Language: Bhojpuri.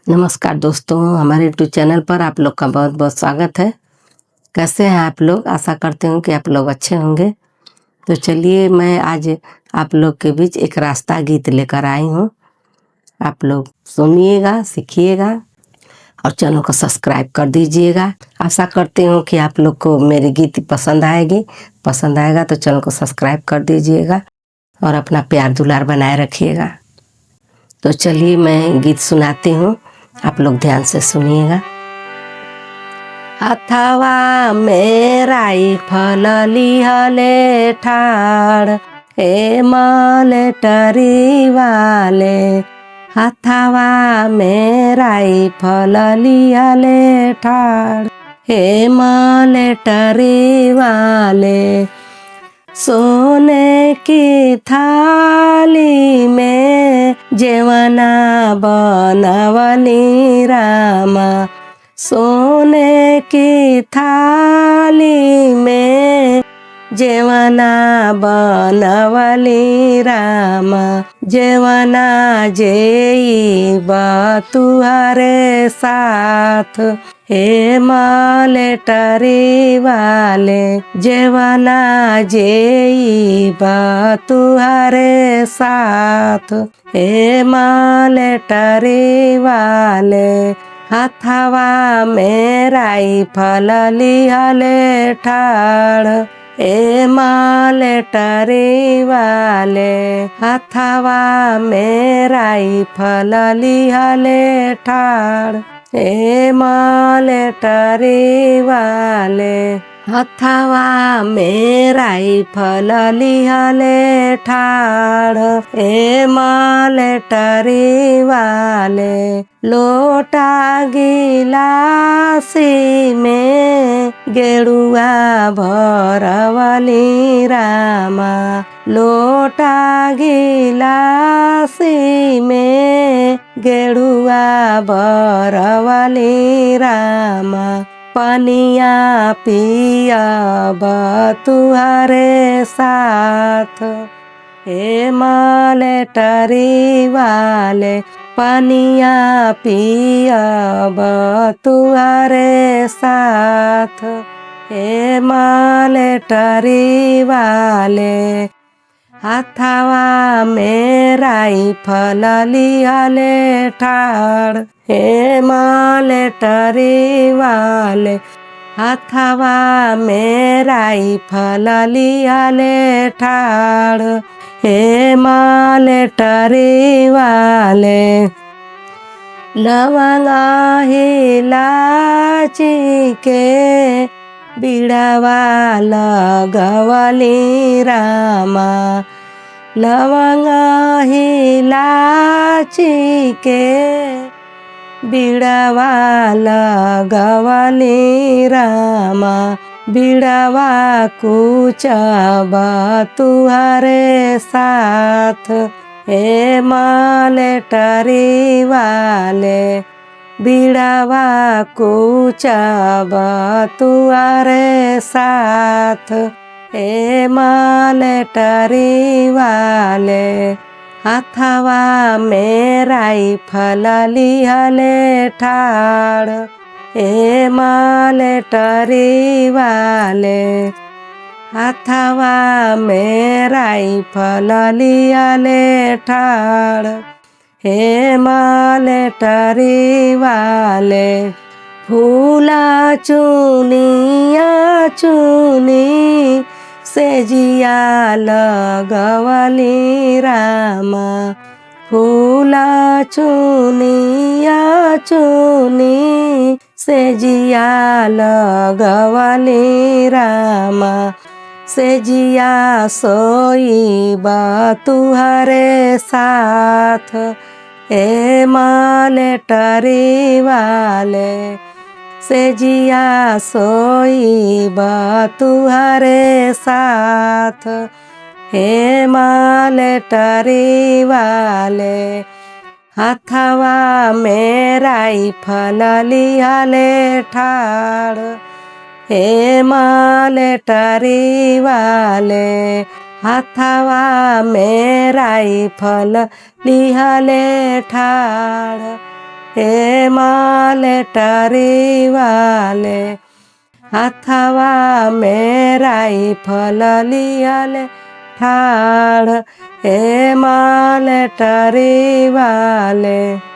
नमस्कार दोस्तों, हमारे यूट्यूब चैनल पर आप लोग का बहुत बहुत स्वागत है। कैसे हैं आप लोग? आशा करते हूँ कि आप लोग अच्छे होंगे। तो चलिए, मैं आज आप लोग के बीच एक रास्ता गीत लेकर आई हूँ। आप लोग सुनिएगा, सीखिएगा और चैनल को सब्सक्राइब कर दीजिएगा। आशा करती हूँ कि आप लोग को मेरी गीत पसंद आएगी। पसंद आएगा तो चैनल को सब्सक्राइब कर दीजिएगा और अपना प्यार दुलार बनाए रखिएगा। तो चलिए, मैं गीत सुनाती हूँ, आप लोग ध्यान से सुनिएगा। हथवा में राइफल लिहले ठाड़, ए मलेटरी वाले। हथवा में राइफल लिहले ठाड़, ए मलेटरी वाले। सोने की थाली में जेवना बनवली रामा। सोने की थाली में जेवना बनवली रामा। जेवना जेईब तुहरे साथ, हे मलेटरी वाले। जेवना जेईब तुहरे साथ, हे मलेटरी वाले। हथवा में राइफल लिहले ठाड़, ए मलेटरी वाले। हथवा में राइफल लिहले ठाड़, ए मलेटरी वाले। हथवा में राइफल लिहले ठाड़, ए मलेटरी वाले। लोटा गिलासी में गेरुआ भरवली रामा। लोटा गिलासी में गेरुआ भरवली रामा। पनिया पियब तुहरे साथ, हे मलेटरी वाले। पनिया पियब तुहरे साथ, हे मलेटरी वाले। हथवा में राइफल लिहले ठाड़, हे मलेटरी वाले। हथवा में राइफल लिहले ठाड़, हे मलेटरी वाले। लवंगा इलायची के बिड़वा लगवली रामा। लवंगा इलायची के बिड़वा लगवली रामा। बिड़वा कुचब तुहरे साथ, हे मलेटरी वाले। बिड़वा कुचब तुहरे साथ, हे मलेटरी वाले। हथवा में राइफल लिहले ठाड़, हे मलेटरी वाले। हथवा में राइफल लिहले ठाड़, हे मलेटरी वाले। फूला चुनिया चुनी से जिया लगवली रामा। फूला चुनिया चुनी से जिया लगवली रामा। से जिया सोईब तुहरे साथ, हे मलेटरी वाले। से जिया सोईब तुहरे साथ, हे मलेटरी वाले। हथवा में राइफल लिहले ठाड़, हे मलेटरी वाले। हथवा में राइफल लिहले ठाड़, हे मालेटरी वाले हथवा में राइफल लिहले ठाड़ हे मालेटरी वाले।